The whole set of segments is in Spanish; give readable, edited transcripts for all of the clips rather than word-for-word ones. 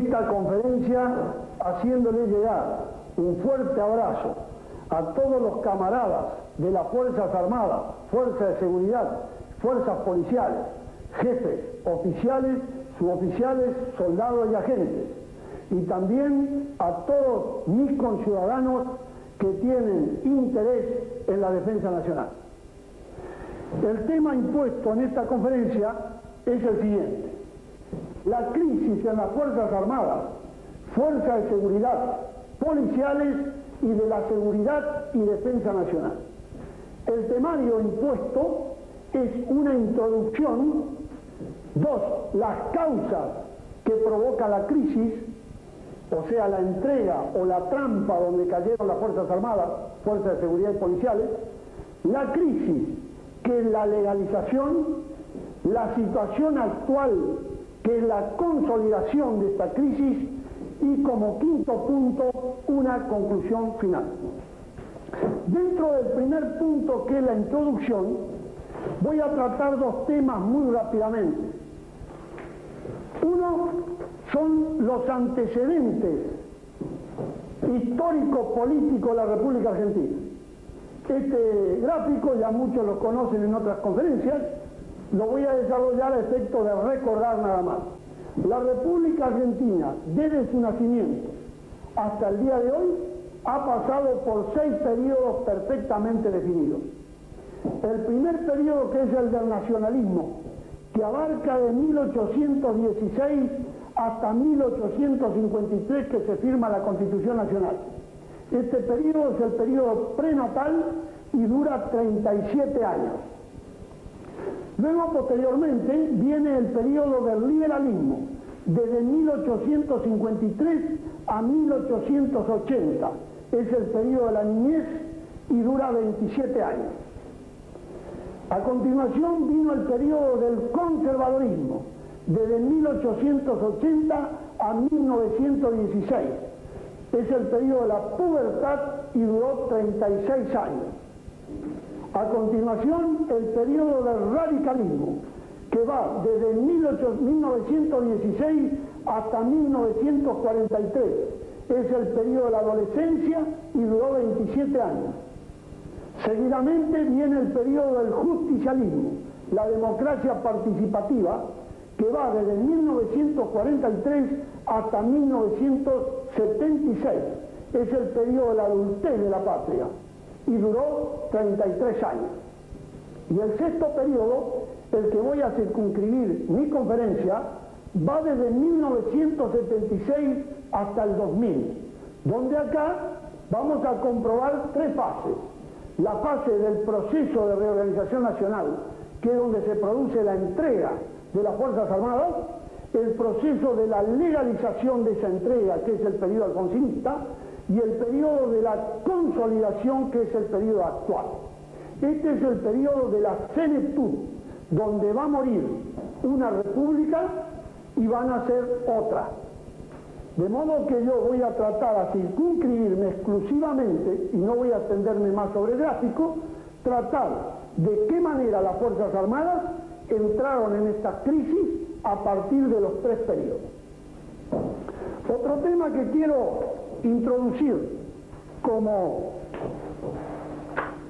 esta conferencia haciéndole llegar un fuerte abrazo a todos los camaradas de las Fuerzas Armadas, Fuerzas de Seguridad, Fuerzas Policiales, jefes, oficiales, suboficiales, soldados y agentes, y también a todos mis conciudadanos que tienen interés en la defensa nacional. El tema impuesto en esta conferencia es el siguiente: la crisis en las Fuerzas Armadas, Fuerzas de Seguridad, policiales y de la seguridad y defensa nacional. El temario impuesto es una introducción, 2, las causas que provoca la crisis, o sea, la entrega o la trampa donde cayeron las Fuerzas Armadas, Fuerzas de Seguridad y policiales, la crisis que es la legalización, la situación actual que es la consolidación de esta crisis y como quinto punto una conclusión final. Dentro del primer punto, que es la introducción, voy a tratar dos temas muy rápidamente. Uno son los antecedentes histórico-políticos de la República Argentina. Este gráfico ya muchos lo conocen en otras conferencias, lo voy a desarrollar a efecto de recordar nada más. La República Argentina, desde su nacimiento hasta el día de hoy, ha pasado por 6 periodos perfectamente definidos. El primer periodo, que es el del nacionalismo, que abarca de 1816 hasta 1853, que se firma la Constitución Nacional. Este periodo es el periodo prenatal y dura 37 años. Luego, posteriormente, viene el periodo del liberalismo, desde 1853 a 1880. Es el periodo de la niñez y dura 27 años. A continuación vino el periodo del conservadorismo, desde 1880 a 1916. Es el periodo de la pubertad y duró 36 años. A continuación, el periodo del radicalismo, que va desde 1916 hasta 1943. Es el periodo de la adolescencia y duró 27 años. Seguidamente viene el periodo del justicialismo, la democracia participativa, que va desde 1943 hasta 1976. Es el periodo de la adultez de la patria y duró 33 años. Y el sexto periodo, el que voy a circunscribir mi conferencia, va desde 1976 hasta el 2000, donde acá vamos a comprobar 3 fases. La fase del proceso de reorganización nacional, que es donde se produce la entrega de las Fuerzas Armadas, el proceso de la legalización de esa entrega, que es el periodo alfonsinista, y el periodo de la consolidación, que es el periodo actual. Este es el periodo de la senectud, donde va a morir una república y va a nacer otra. De modo que yo voy a tratar a circunscribirme exclusivamente, y no voy a extenderme más sobre el gráfico, tratar de qué manera las Fuerzas Armadas entraron en esta crisis a partir de los 3 periodos. Otro tema que quiero introducir como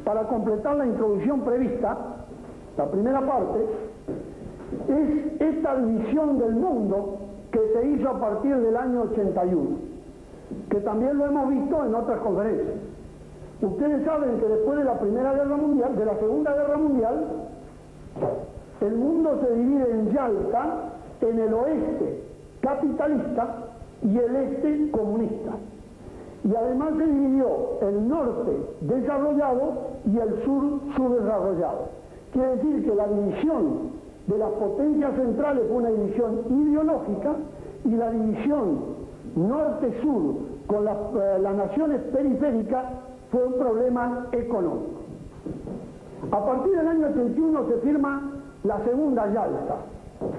para completar la introducción prevista, la primera parte, es esta división del mundo que se hizo a partir del año 81, que también lo hemos visto en otras conferencias. Ustedes saben que después de la Primera Guerra Mundial, de la Segunda Guerra Mundial, el mundo se divide en Yalta, en el oeste capitalista y el este comunista. Y además se dividió el norte desarrollado y el sur subdesarrollado. Quiere decir que la división de las potencias centrales fue una división ideológica, y la división norte-sur con las naciones periféricas fue un problema económico. A partir del año 81 se firma la Segunda Yalta,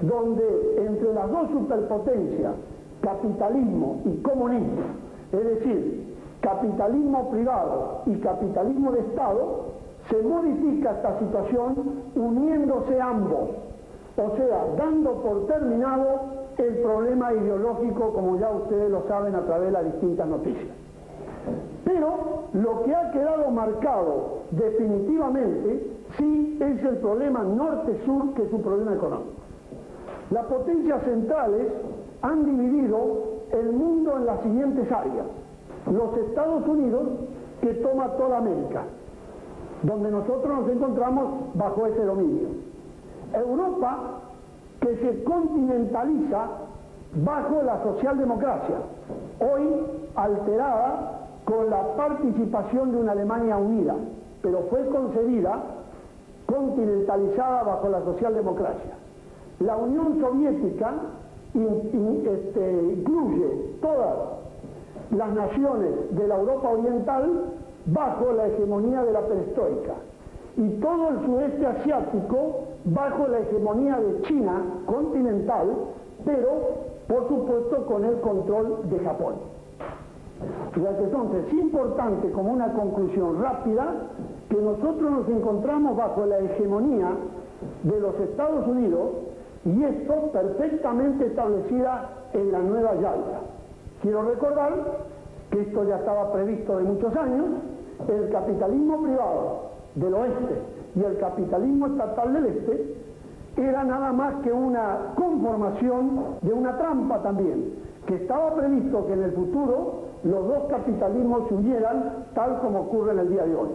donde entre las dos superpotencias, capitalismo y comunismo, es decir, capitalismo privado y capitalismo de Estado, se modifica esta situación uniéndose ambos, o sea, dando por terminado el problema ideológico, como ya ustedes lo saben a través de las distintas noticias. Pero lo que ha quedado marcado definitivamente sí es el problema norte-sur, que es un problema económico. Las potencias centrales han dividido el mundo en las siguientes áreas. Los Estados Unidos, que toma toda América, donde nosotros nos encontramos bajo ese dominio. Europa, que se continentaliza bajo la socialdemocracia, hoy alterada con la participación de una Alemania unida, pero fue concebida continentalizada bajo la socialdemocracia. La Unión Soviética incluye todas las naciones de la Europa Oriental bajo la hegemonía de la perestroika, y todo el sudeste asiático bajo la hegemonía de China continental, pero por supuesto con el control de Japón. O sea que entonces es importante, como una conclusión rápida, que nosotros nos encontramos bajo la hegemonía de los Estados Unidos, y esto perfectamente establecida en la Nueva Yalta. Quiero recordar que esto ya estaba previsto de muchos años. El capitalismo privado del oeste y el capitalismo estatal del este era nada más que una conformación de una trampa también, que estaba previsto que en el futuro los dos capitalismos se unieran, tal como ocurre en el día de hoy.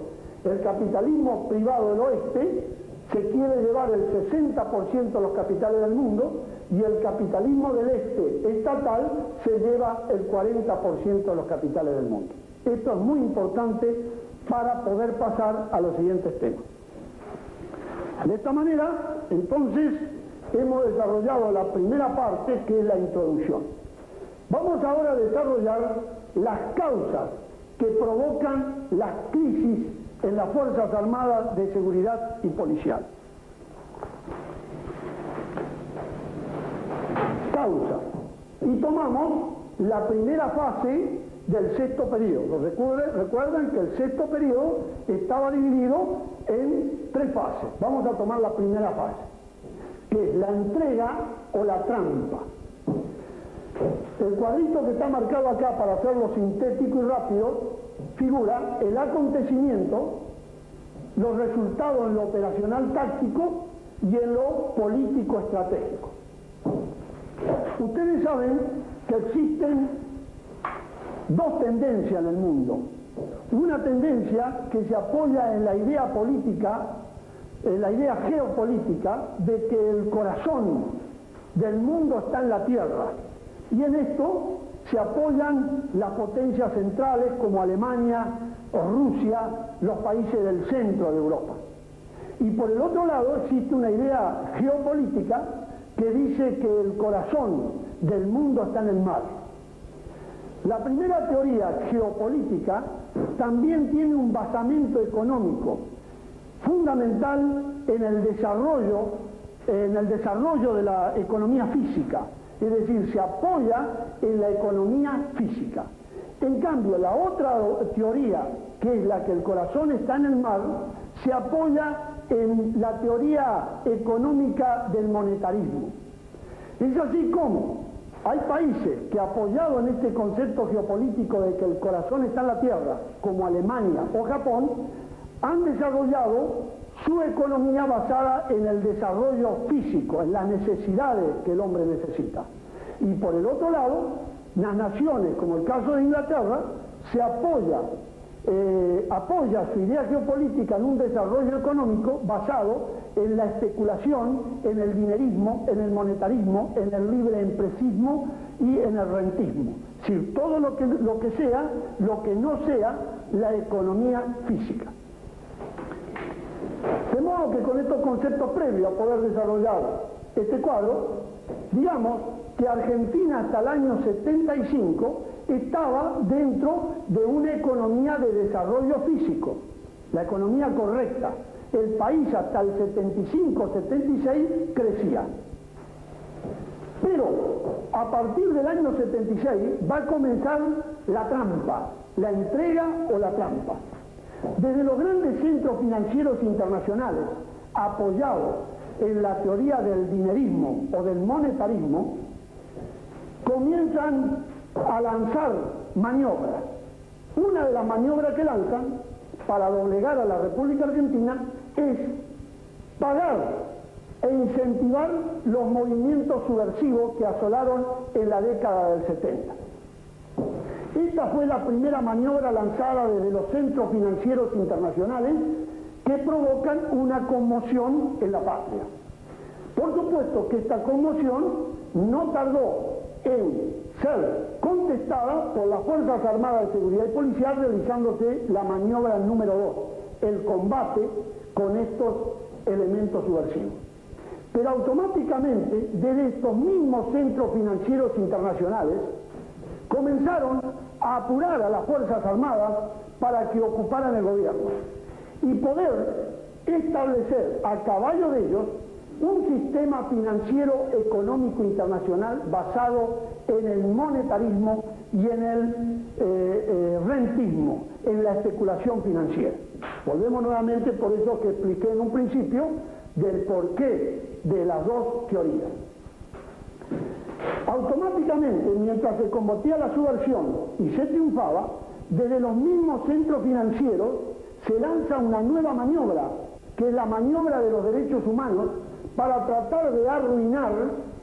El capitalismo privado del oeste se quiere llevar el 60% de los capitales del mundo, y el capitalismo del este estatal se lleva el 40% de los capitales del mundo. Esto es muy importante para poder pasar a los siguientes temas. De esta manera, entonces, hemos desarrollado la primera parte, que es la introducción. Vamos ahora a desarrollar las causas que provocan las crisis en las Fuerzas Armadas de Seguridad y Policial. Causas. Y tomamos la primera fase del sexto periodo. Recuerden que el sexto periodo estaba dividido en 3 fases. Vamos a tomar la primera fase, que es la entrega o la trampa. El cuadrito que está marcado acá, para hacerlo sintético y rápido, figura el acontecimiento, los resultados en lo operacional táctico y en lo político estratégico. Ustedes saben que existen 2 tendencias en el mundo. Una tendencia que se apoya en la idea política, en la idea geopolítica, de que el corazón del mundo está en la Tierra. Y en esto se apoyan las potencias centrales como Alemania o Rusia, los países del centro de Europa. Y por el otro lado existe una idea geopolítica que dice que el corazón del mundo está en el mar. La primera teoría geopolítica también tiene un basamento económico fundamental en el desarrollo de la economía física. Es decir, se apoya en la economía física. En cambio, la otra teoría, que es la que el corazón está en el mar, se apoya en la teoría económica del monetarismo. Es así como hay países que, apoyados en este concepto geopolítico de que el corazón está en la tierra, como Alemania o Japón, han desarrollado su economía basada en el desarrollo físico, en las necesidades que el hombre necesita. Y por el otro lado, las naciones, como el caso de Inglaterra, se apoya su idea geopolítica en un desarrollo económico basado en la especulación, en el dinerismo, en el monetarismo, en el libre empresismo y en el rentismo. Es decir, todo lo que no sea la economía física. De modo que con estos conceptos previos a poder desarrollar este cuadro, digamos que Argentina hasta el año 75 estaba dentro de una economía de desarrollo físico, la economía correcta. El país hasta el 75-76 crecía. Pero a partir del año 76 va a comenzar la trampa, la entrega o la trampa. Desde los grandes centros financieros internacionales, apoyados en la teoría del dinerismo o del monetarismo, comienzan a lanzar maniobras. Una de las maniobras que lanzan para doblegar a la República Argentina es pagar e incentivar los movimientos subversivos que asolaron en la década del 70. Esta fue la primera maniobra lanzada desde los centros financieros internacionales que provocan una conmoción en la patria. Por supuesto que esta conmoción no tardó en ser contestada por las Fuerzas Armadas de Seguridad y Policial, realizándose la maniobra número 2, el combate con estos elementos subversivos. Pero automáticamente, desde estos mismos centros financieros internacionales, comenzaron a apurar a las Fuerzas Armadas para que ocuparan el gobierno y poder establecer a caballo de ellos un sistema financiero económico internacional basado en el monetarismo y en el rentismo, en la especulación financiera. Volvemos nuevamente por eso que expliqué en un principio del porqué de las dos teorías. Automáticamente, mientras se combatía la subversión y se triunfaba, desde los mismos centros financieros se lanza una nueva maniobra, que es la maniobra de los derechos humanos, para tratar de arruinar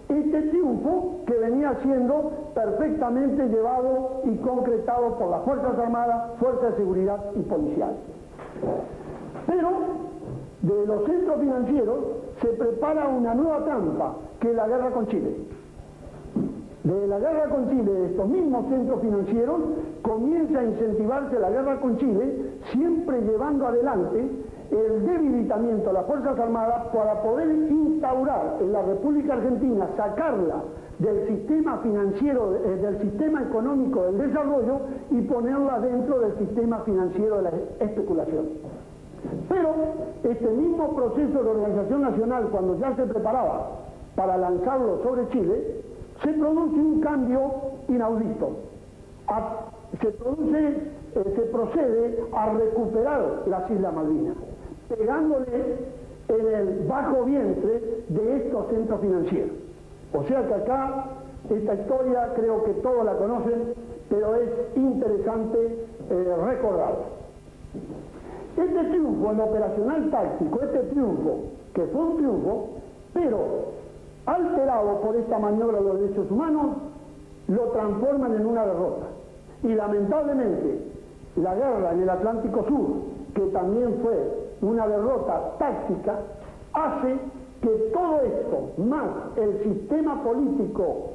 este triunfo que venía siendo perfectamente llevado y concretado por las Fuerzas Armadas, Fuerzas de Seguridad y Policial. Pero de los centros financieros se prepara una nueva trampa, que es la guerra con Chile. De la guerra con Chile, de estos mismos centros financieros, comienza a incentivarse la guerra con Chile, siempre llevando adelante el debilitamiento de las Fuerzas Armadas para poder instaurar en la República Argentina, sacarla del sistema financiero, del sistema económico del desarrollo y ponerla dentro del sistema financiero de la especulación. Pero este mismo proceso de organización nacional, cuando ya se preparaba para lanzarlo sobre Chile, se produce un cambio inaudito. Se procede a recuperar las Islas Malvinas, pegándole en el bajo vientre de estos centros financieros. O sea que acá, esta historia creo que todos la conocen, pero es interesante recordarla. Este triunfo en lo operacional táctico, este triunfo, que fue un triunfo, pero alterado por esta maniobra de los derechos humanos, lo transforman en una derrota. Y lamentablemente, la guerra en el Atlántico Sur, que también fue una derrota táctica, hace que todo esto, más el sistema político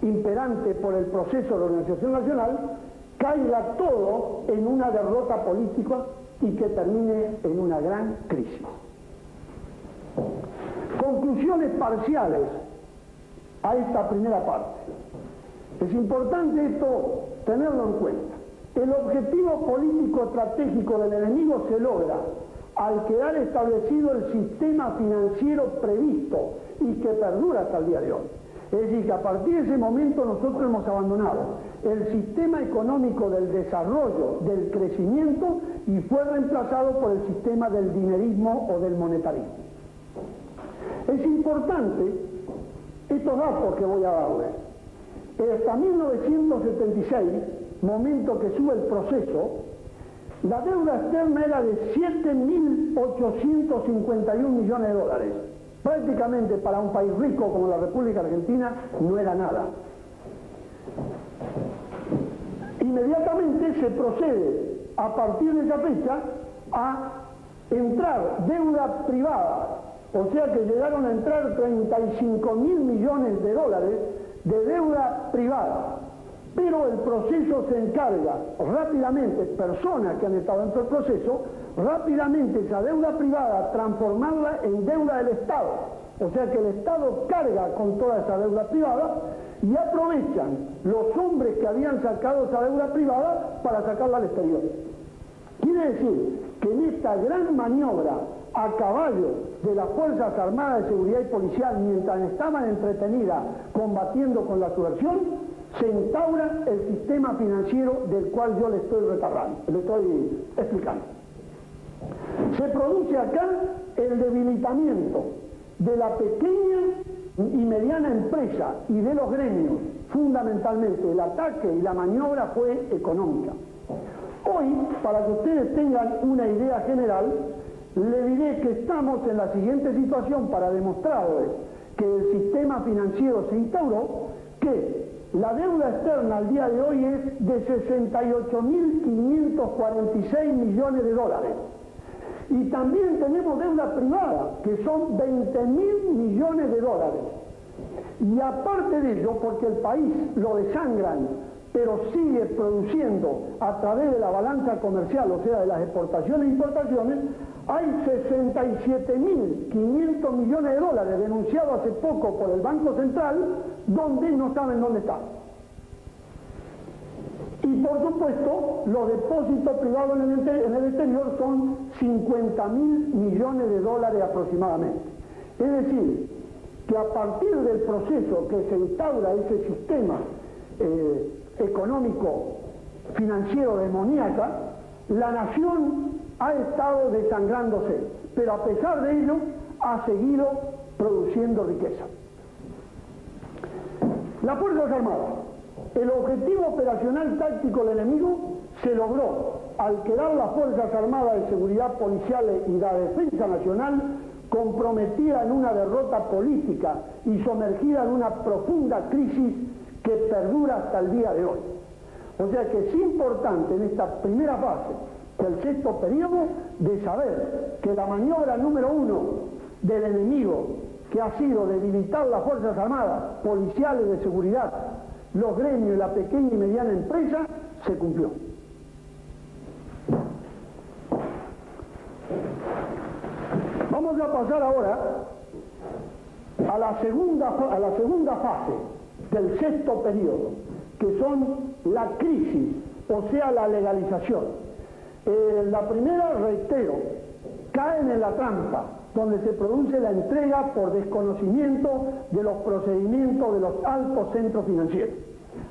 imperante por el proceso de organización nacional, caiga todo en una derrota política y que termine en una gran crisis. Conclusiones parciales a esta primera parte. Es importante esto tenerlo en cuenta. El objetivo político estratégico del enemigo se logra al quedar establecido el sistema financiero previsto y que perdura hasta el día de hoy. Es decir, que a partir de ese momento nosotros hemos abandonado el sistema económico del desarrollo, del crecimiento, y fue reemplazado por el sistema del dinerismo o del monetarismo. Es importante estos datos que voy a darles. Hasta 1976, momento que sube el proceso, la deuda externa era de 7.851 millones de dólares. Prácticamente para un país rico como la República Argentina no era nada. Inmediatamente se procede, a partir de esa fecha, a entrar deuda privada, o sea que llegaron a entrar 35.000 millones de dólares de deuda privada. Pero el proceso se encarga rápidamente, personas que han estado dentro del proceso, rápidamente esa deuda privada transformarla en deuda del Estado. O sea que el Estado carga con toda esa deuda privada y aprovechan los hombres que habían sacado esa deuda privada para sacarla al exterior. Quiere decir que en esta gran maniobra a caballo de las Fuerzas Armadas de Seguridad y Policial, mientras estaban entretenidas combatiendo con la subversión, se instaura el sistema financiero del cual yo le estoy explicando. Se produce acá el debilitamiento de la pequeña y mediana empresa y de los gremios, fundamentalmente el ataque y la maniobra fue económica. Hoy, para que ustedes tengan una idea general, le diré que estamos en la siguiente situación para demostrarles que el sistema financiero se instauró, que la deuda externa al día de hoy es de 68.546 millones de dólares. Y también tenemos deuda privada, que son 20.000 millones de dólares. Y aparte de ello, porque el país lo desangran, pero sigue produciendo a través de la balanza comercial, o sea, de las exportaciones e importaciones, hay 67.500 millones de dólares denunciados hace poco por el Banco Central, donde no saben dónde están. Y por supuesto, los depósitos privados en el exterior son 50.000 millones de dólares aproximadamente. Es decir, que a partir del proceso que se instaura ese sistema económico financiero demoníaca, la nación ha estado desangrándose, pero a pesar de ello ha seguido produciendo riqueza. Las Fuerzas Armadas. El objetivo operacional táctico del enemigo se logró al quedar las Fuerzas Armadas de Seguridad Policiales y la Defensa Nacional comprometida en una derrota política y sumergida en una profunda crisis que perdura hasta el día de hoy. O sea que es importante en esta primera fase del sexto periodo de saber que la maniobra número 1 del enemigo, que ha sido debilitar las Fuerzas Armadas, policiales de seguridad, los gremios y la pequeña y mediana empresa, se cumplió. Vamos a pasar ahora a la segunda fase del sexto periodo, que son la crisis, o sea, la legalización. La primera, reitero, caen en la trampa, donde se produce la entrega por desconocimiento de los procedimientos de los altos centros financieros.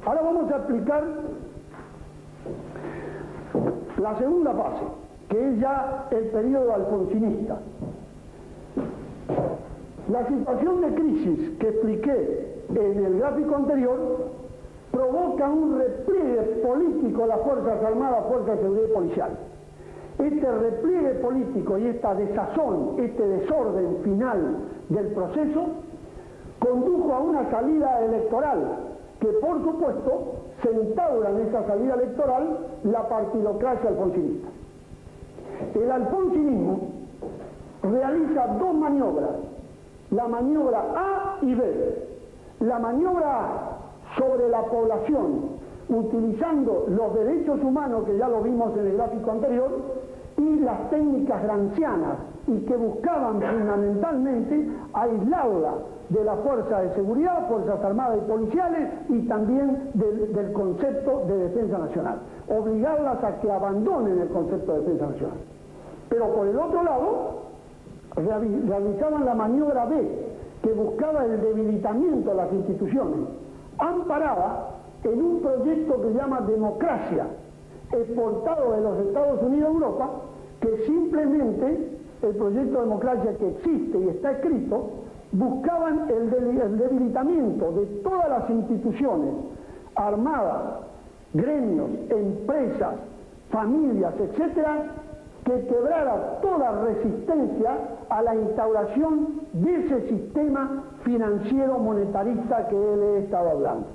Ahora vamos a explicar la segunda fase, que es ya el periodo alfonsinista. La situación de crisis que expliqué en el gráfico anterior provoca un repliegue político de las Fuerzas Armadas, Fuerzas de Seguridad y Policial. Este repliegue político y esta desazón, este desorden final del proceso, condujo a una salida electoral que, por supuesto, se instaura en esa salida electoral la partidocracia alfonsinista. El alfonsinismo realiza dos maniobras, la maniobra A y B. La maniobra A sobre la población, utilizando los derechos humanos, que ya lo vimos en el gráfico anterior, y las técnicas gramscianas, y que buscaban fundamentalmente aislarla de la fuerza de seguridad, Fuerzas Armadas y Policiales, y también del concepto de defensa nacional, obligarlas a que abandonen el concepto de defensa nacional. Pero por el otro lado, realizaban la maniobra B, que buscaba el debilitamiento de las instituciones, amparada en un proyecto que se llama democracia, exportado de los Estados Unidos a Europa, que simplemente el proyecto de democracia que existe y está escrito, buscaban el debilitamiento de todas las instituciones armadas, gremios, empresas, familias, etcétera, que quebrara toda resistencia a la instauración de ese sistema financiero monetarista que él he estado hablando.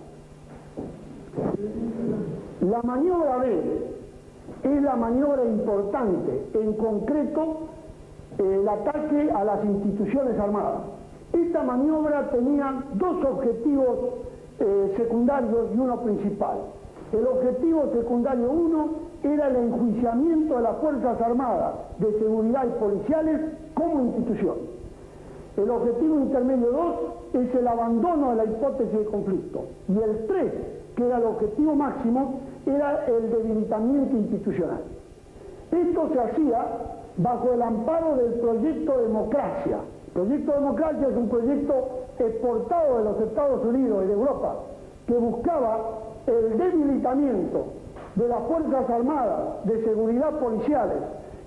La maniobra B es la maniobra importante, en concreto el ataque a las instituciones armadas. Esta maniobra tenía dos objetivos secundarios y uno principal. El objetivo secundario 1 era el enjuiciamiento de las Fuerzas Armadas de Seguridad y Policiales como institución. El objetivo intermedio 2 es el abandono de la hipótesis de conflicto. Y el 3, que era el objetivo máximo, era el debilitamiento institucional. Esto se hacía bajo el amparo del proyecto Democracia. El proyecto Democracia es un proyecto exportado de los Estados Unidos y de Europa, que buscaba el debilitamiento de las Fuerzas Armadas, de Seguridad Policiales,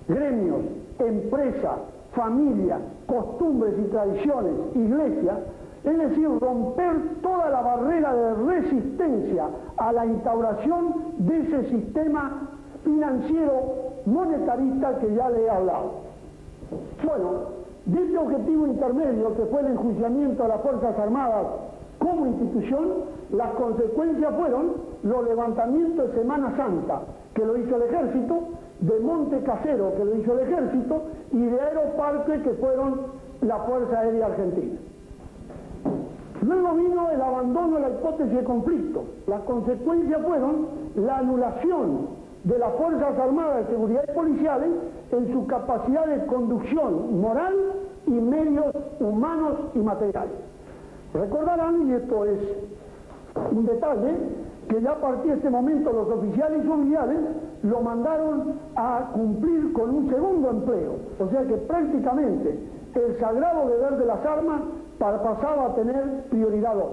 gremios, empresas, familias, costumbres y tradiciones, iglesias, es decir, romper toda la barrera de resistencia a la instauración de ese sistema financiero monetarista que ya le he hablado. Bueno, de este objetivo intermedio, que fue el enjuiciamiento de las Fuerzas Armadas como institución, las consecuencias fueron los levantamientos de Semana Santa, que lo hizo el Ejército, de Monte Casero, que lo hizo el Ejército, y de Aeroparque, que fueron la Fuerza Aérea Argentina. Luego vino el abandono de la hipótesis de conflicto. Las consecuencias fueron la anulación de las Fuerzas Armadas de Seguridad y policiales en su capacidad de conducción moral y medios humanos y materiales. Recordarán, y esto es un detalle, que ya a partir de este momento los oficiales y suboficiales lo mandaron a cumplir con un segundo empleo, o sea que prácticamente el sagrado deber de las armas pasaba a tener prioridad 2.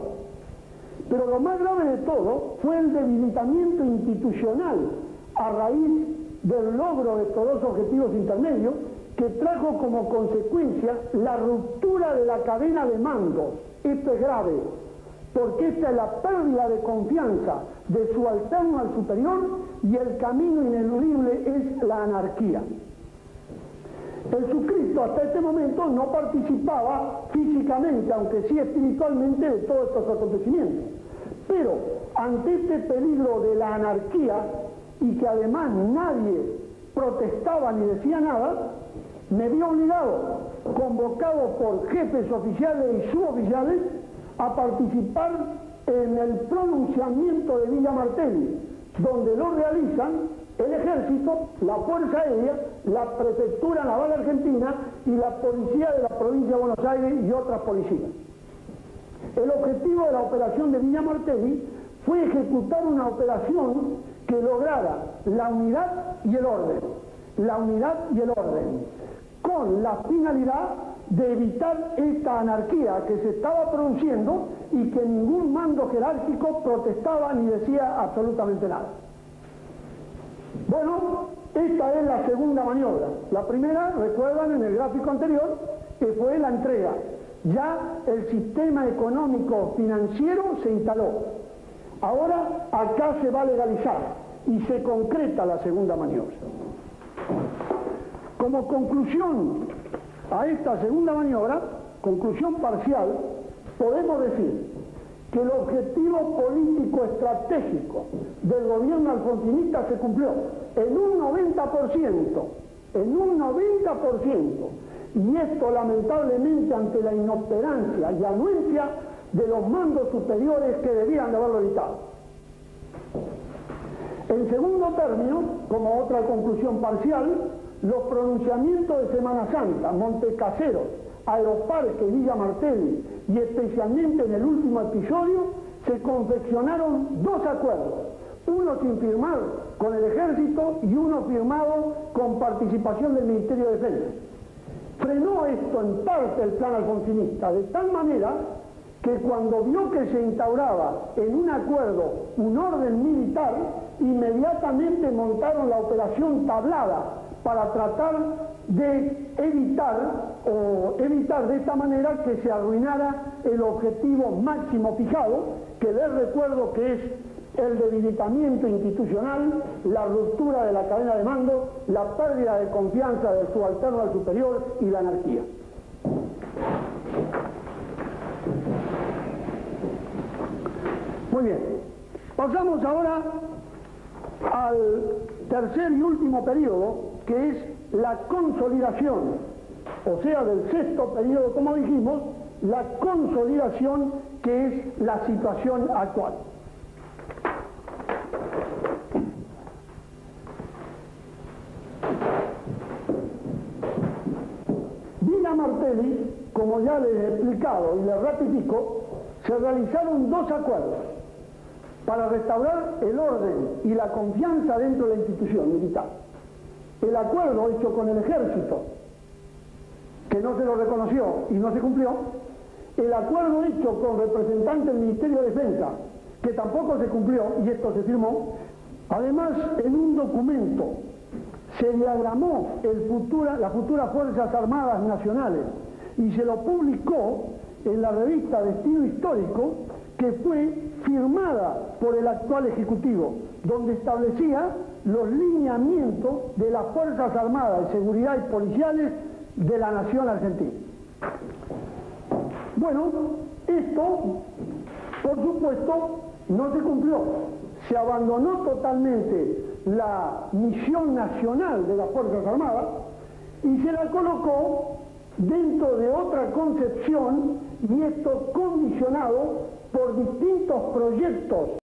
Pero lo más grave de todo fue el debilitamiento institucional a raíz del logro de estos dos objetivos intermedios, que trajo como consecuencia la ruptura de la cadena de mando. Esto es grave, porque esta es la pérdida de confianza de subalterno al superior, y el camino ineludible es la anarquía. El suscrito hasta este momento no participaba físicamente, aunque sí espiritualmente, de todos estos acontecimientos. Pero ante este peligro de la anarquía, y que además nadie protestaba ni decía nada, me vi obligado, convocado por jefes oficiales y suboficiales, a participar en el pronunciamiento de Villa Martelli, donde lo realizan el Ejército, la Fuerza Aérea, la Prefectura Naval Argentina y la Policía de la Provincia de Buenos Aires y otras policías. El objetivo de la operación de Villa Martelli fue ejecutar una operación que lograra la unidad y el orden, con la finalidad de evitar esta anarquía que se estaba produciendo y que ningún mando jerárquico protestaba ni decía absolutamente nada. Bueno, esta es la segunda maniobra. La primera, recuerdan en el gráfico anterior, que fue la entrega. Ya el sistema económico financiero se instaló. Ahora acá se va a legalizar y se concreta la segunda maniobra. Como conclusión a esta segunda maniobra, conclusión parcial, podemos decir que el objetivo político estratégico del gobierno alfonsinista se cumplió en un 90%, y esto lamentablemente ante la inoperancia y anuencia de los mandos superiores que debían de haberlo evitado. En segundo término, como otra conclusión parcial, los pronunciamientos de Semana Santa, Monte Casero, Aeroparque, Villa Martelli y especialmente en el último episodio, se confeccionaron dos acuerdos, uno sin firmar con el Ejército y uno firmado con participación del Ministerio de Defensa. Frenó esto en parte el plan alfonsinista, de tal manera que cuando vio que se instauraba en un acuerdo un orden militar, inmediatamente montaron la operación Tablada para tratar de evitar de esta manera que se arruinara el objetivo máximo fijado, que les recuerdo que es el debilitamiento institucional, la ruptura de la cadena de mando, la pérdida de confianza del subalterno al superior y la anarquía. Muy bien, pasamos ahora al tercer y último periodo, que es la consolidación, o sea, del sexto periodo, como dijimos, la consolidación, que es la situación actual. Villa Martelli, como ya les he explicado y les ratifico, se realizaron dos acuerdos para restaurar el orden y la confianza dentro de la institución militar. El acuerdo hecho con el Ejército, que no se lo reconoció y no se cumplió, el acuerdo hecho con representantes del Ministerio de Defensa, que tampoco se cumplió y esto se firmó. Además, en un documento se diagramó las futuras Fuerzas Armadas Nacionales y se lo publicó en la revista Destino Histórico, que fue firmada por el actual Ejecutivo, donde establecía los lineamientos de las Fuerzas Armadas de Seguridad y Policiales de la Nación Argentina. Bueno, esto, por supuesto, no se cumplió. Se abandonó totalmente la misión nacional de las Fuerzas Armadas y se la colocó dentro de otra concepción, y esto condicionado por distintos proyectos